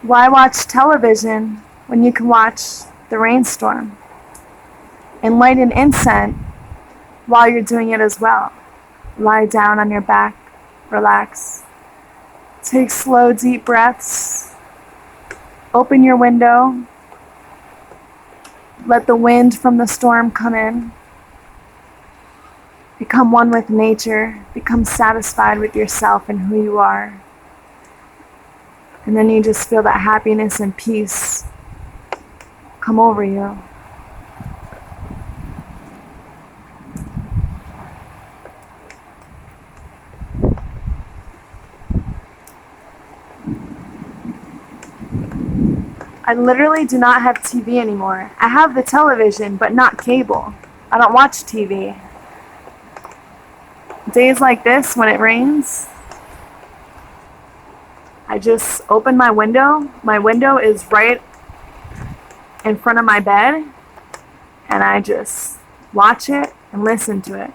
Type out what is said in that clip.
Why watch television when you can watch the rainstorm? And light an incense while you're doing it as well. Lie down on your back, relax. Take slow, deep breaths. Open your window. Let the wind from the storm come in. Become one with nature. Become satisfied with yourself and who you are. And then you just feel that happiness and peace come over you. I literally do not have TV anymore. I have the television, but not cable. I don't watch TV. Days like this, when it rains, I just open my window. My window is right in front of my bed, and I just watch it and listen to it.